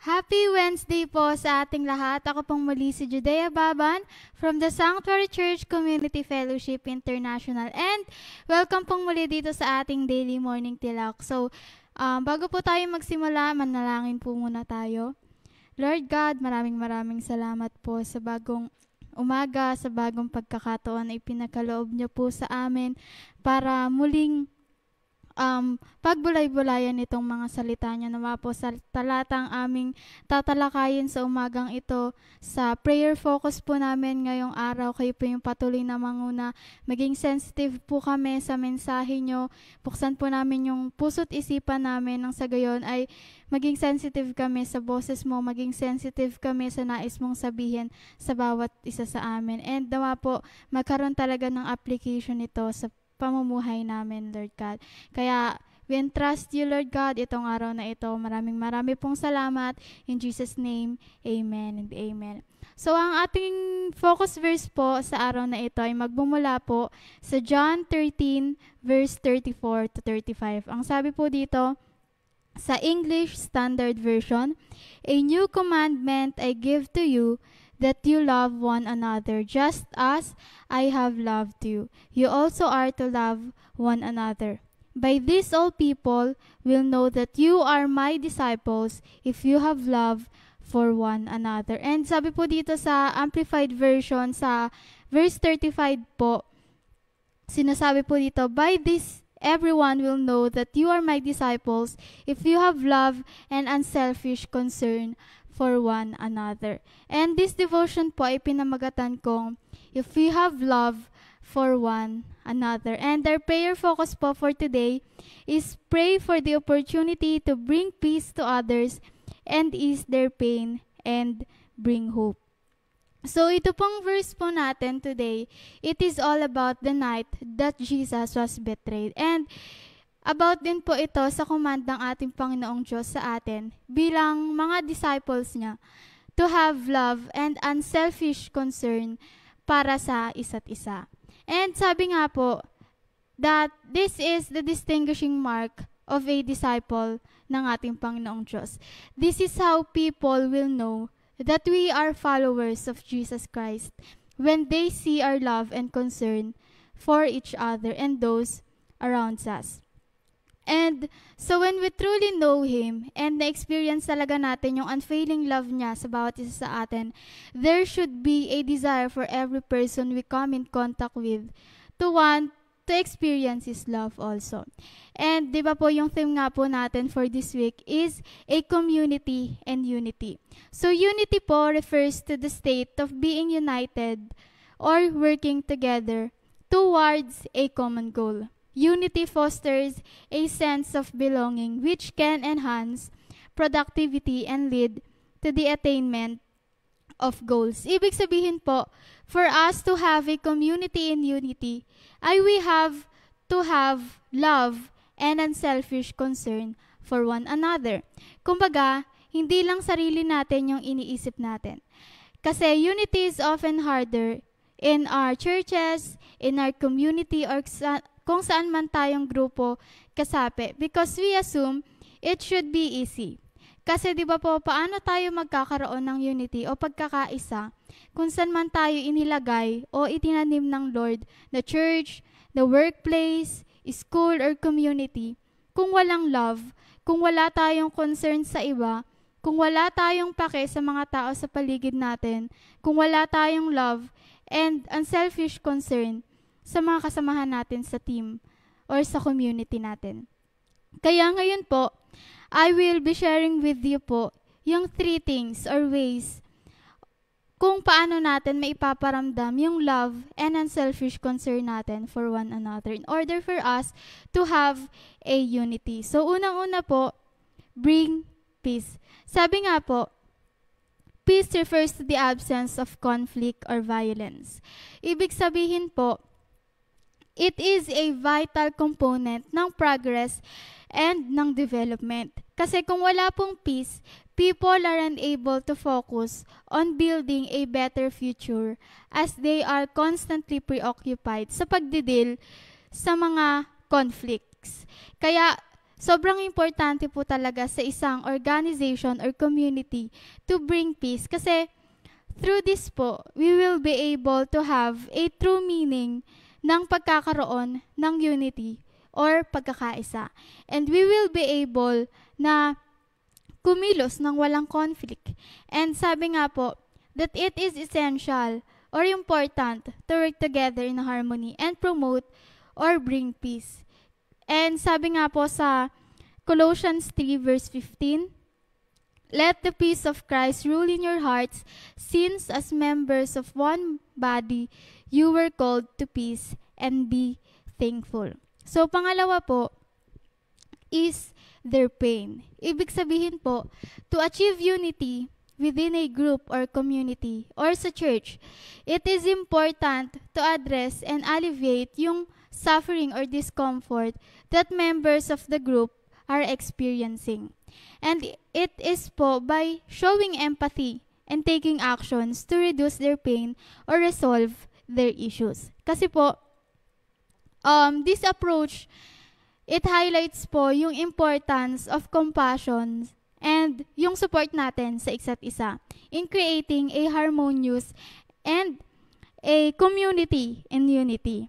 Happy Wednesday po sa ating lahat. Ako pong muli si Judea Baban from the Sanctuary Church Community Fellowship International. And welcome pong muli dito sa ating daily morning tilak. So, bago po tayo magsimula, manalangin po muna tayo. Lord God, maraming salamat po sa bagong umaga, sa bagong pagkakataon na ipinakaloob niyo po sa amin para muling pagbulay-bulayan itong mga salita niya nawa po sa talatang aming tatalakayin sa umagang ito. Sa prayer focus po namin ngayong araw, kayo po yung patuloy na manguna. Maging sensitive po kami sa mensahe nyo. Buksan po namin yung puso't isipan namin nang sa gayon ay maging sensitive kami sa boses mo, maging sensitive kami sa nais mong sabihin sa bawat isa sa amin. And nawa po, magkaroon talaga ng application ito sa pamumuhay namin, Lord God. Kaya, we entrust you, Lord God, itong araw na ito. Maraming pong salamat. In Jesus' name, amen and amen. So, ang ating focus verse po sa araw na ito ay magbumula po sa John 13, verse 34 to 35. Ang sabi po dito, sa English Standard Version, "A new commandment I give to you, that you love one another, just as I have loved you. You also are to love one another. By this all people will know that you are my disciples, if you have love for one another." And sabi po dito sa Amplified Version, sa verse 35 po, sinasabi po dito, "By this everyone will know that you are my disciples, if you have love and unselfish concern for one another." And this devotion po ay pinamagatan kong, "If we have love for one another." And our prayer focus po for today is pray for the opportunity to bring peace to others and ease their pain and bring hope. So ito pong verse po natin today, it is all about the night that Jesus was betrayed. And about din po ito sa command ng ating Panginoong Diyos sa atin bilang mga disciples niya to have love and unselfish concern para sa isa't isa. And sabi nga po that this is the distinguishing mark of a disciple ng ating Panginoong Diyos. This is how people will know that we are followers of Jesus Christ when they see our love and concern for each other and those around us. And so when we truly know Him and na-experience talaga natin yung unfailing love niya sa bawat isa sa atin, there should be a desire for every person we come in contact with to want to experience His love also. And di ba po yung theme nga po natin for this week is a community and unity. So unity po refers to the state of being united or working together towards a common goal. Unity fosters a sense of belonging which can enhance productivity and lead to the attainment of goals. Ibig sabihin po, for us to have a community in unity, ay we have to have love and unselfish concern for one another. Kumbaga, hindi lang sarili natin yung iniisip natin. Kasi unity is often harder in our churches, in our community, or kung saan man tayong grupo kasapi, because we assume it should be easy. Kasi di ba po, paano tayo magkakaroon ng unity o pagkakaisa kung saan man tayo inilagay o itinanim ng Lord, the church, the workplace, school, or community, kung walang love, kung wala tayong concern sa iba, kung wala tayong pake sa mga tao sa paligid natin, kung wala tayong love and unselfish concern sa mga kasamahan natin sa team or sa community natin. Kaya ngayon po, I will be sharing with you po yung 3 things or ways kung paano natin maipaparamdam yung love and unselfish concern natin for one another in order for us to have a unity. So unang-una po, bring peace. Sabi nga po, peace refers to the absence of conflict or violence. Ibig sabihin po, it is a vital component ng progress and ng development. Kasi kung wala pong peace, people are unable to focus on building a better future as they are constantly preoccupied sa pagdidil sa mga conflicts. Kaya sobrang importante po talaga sa isang organization or community to bring peace. Kasi through this po, we will be able to have a true meaning ng pagkakaroon ng unity or pagkakaisa. And we will be able na kumilos ng walang conflict. And sabi nga po, that it is essential or important to work together in harmony and promote or bring peace. And sabi nga po sa Colossians 3 verse 15, let the peace of Christ rule in your hearts, since as members of one body, you were called to peace and be thankful. So pangalawa po is their pain. Ibig sabihin po, to achieve unity within a group or community or sa church, it is important to address and alleviate yung suffering or discomfort that members of the group are experiencing. And it is po by showing empathy and taking actions to reduce their pain or resolve their issues. Kasi po, this approach, it highlights po yung importance of compassion and yung support natin sa isa't isa in creating a harmonious and a community in unity.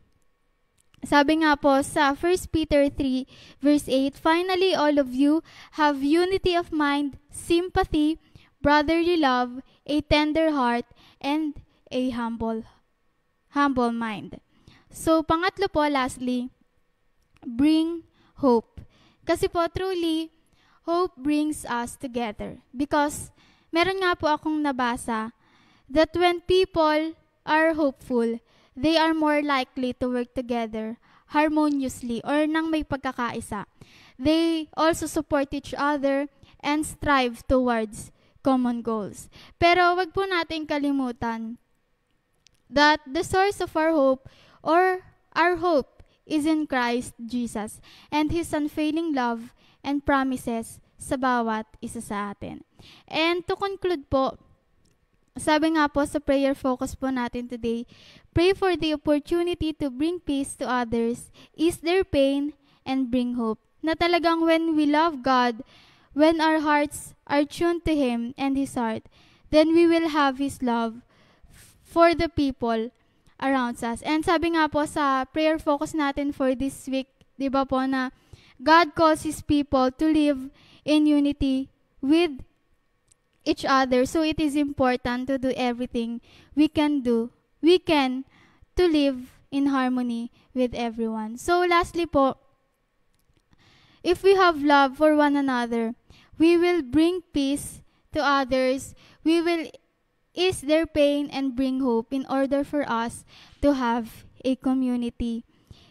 Sabi nga po sa 1 Peter 3 verse 8, finally all of you have unity of mind, sympathy, brotherly love, a tender heart, and a humble mind. So pangatlo po, lastly, bring hope. Kasi po truly, hope brings us together. Because meron nga po akong nabasa that when people are hopeful, they are more likely to work together harmoniously or nang may pagkakaisa. They also support each other and strive towards common goals. Pero wag po natin kalimutan that the source of our hope or our hope is in Christ Jesus and His unfailing love and promises sa bawat isa sa atin. And to conclude po, sabi nga po sa prayer focus po natin today, pray for the opportunity to bring peace to others, ease their pain, and bring hope. Na talagang when we love God, when our hearts are tuned to Him and His heart, then we will have His love for the people around us. And sabi nga po sa prayer focus natin for this week, di ba po na God calls His people to live in unity with each other. So it is important to do everything we can to live in harmony with everyone. So lastly po, if we have love for one another, we will bring peace to others. We will ease their pain and bring hope in order for us to have a community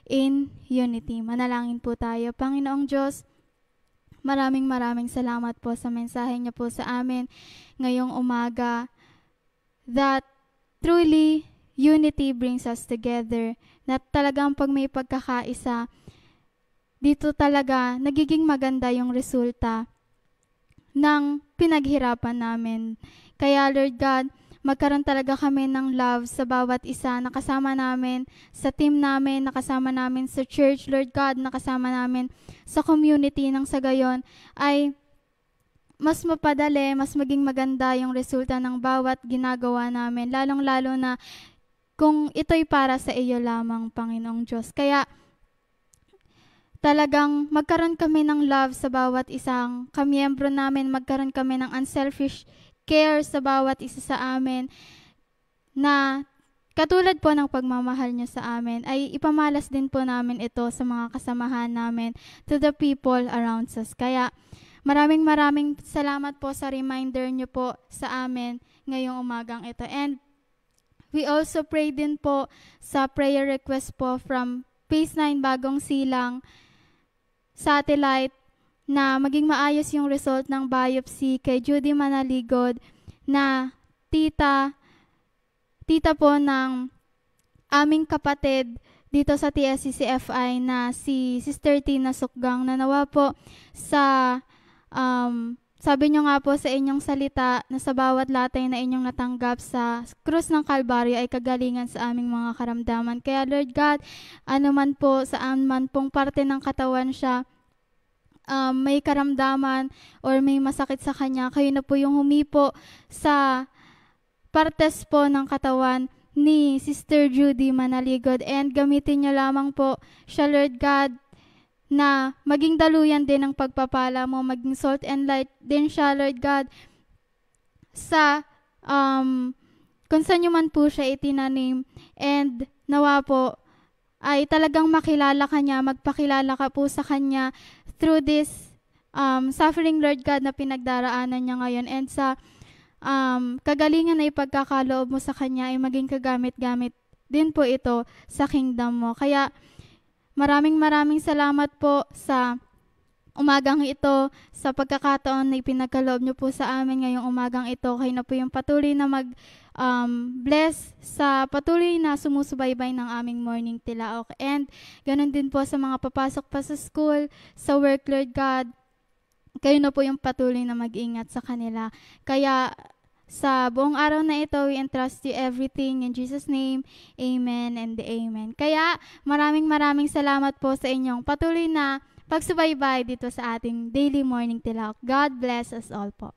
in unity. Manalangin po tayo. Panginoong Diyos, maraming salamat po sa mensahe niyo po sa amin ngayong umaga, that truly unity brings us together, na talagang pag may pagkakaisa, dito talaga nagiging maganda yung resulta ng pinaghirapan namin. Kaya Lord God, magkaroon talaga kami ng love sa bawat isa, nakasama namin sa team namin, nakasama namin sa church, Lord God, nakasama namin sa community, nang sa gayon ay mas mapadali, mas maging maganda yung resulta ng bawat ginagawa namin, lalong-lalo na kung ito'y para sa iyo lamang, Panginoong Diyos. Kaya talagang magkaroon kami ng love sa bawat isang kamiyembro namin, magkaroon kami ng unselfish care sa bawat isa sa amin, na katulad po ng pagmamahal niyo sa amin, ay ipamalas din po namin ito sa mga kasamahan namin, to the people around us. Kaya maraming salamat po sa reminder niyo po sa amin ngayong umagang ito. And we also pray din po sa prayer request po from Phase 9 Bagong Silang Satellite, na maging maayos yung result ng biopsy kay Judy Manaligod, na tita po ng aming kapatid dito sa TSCCFI na si Sister Tina Sukgang, na nawa po sa sabi nyo nga po sa inyong salita na sa bawat latay na inyong natanggap sa krus ng Kalbaryo ay kagalingan sa aming mga karamdaman. Kaya Lord God, anuman po, saan man pong parte ng katawan siya may karamdaman or may masakit sa kanya, kayo na po yung humipo sa partes po ng katawan ni Sister Judy Manaligod, and gamitin niyo lamang po siya, Lord God, na maging daluyan din ng pagpapala mo, maging salt and light din siya, Lord God, sa kung saan nyo man po siya itinanim, and nawa po ay talagang makilala ka niya, magpakilala ka po sa kanya through this suffering, Lord God, na pinagdaraanan niya ngayon, and sa kagalingan na ipagkakaloob mo sa kanya ay maging kagamit-gamit din po ito sa kingdom mo. Kaya maraming salamat po sa umagang ito, sa pagkakataon na ipinagkaloob niyo po sa amin ngayong umagang ito. Kayo na po yung patuloy na bless sa patuloy na sumusubaybay ng aming morning tilaok. And ganun din po sa mga papasok pa sa school, sa work, Lord God. Kayo na po yung patuloy na mag-ingat sa kanila. Kaya sa buong araw na ito, we entrust you everything in Jesus' name. Amen and amen. Kaya maraming salamat po sa inyong patuloy na pagsubaybay dito sa ating daily morning tilaok. God bless us all po.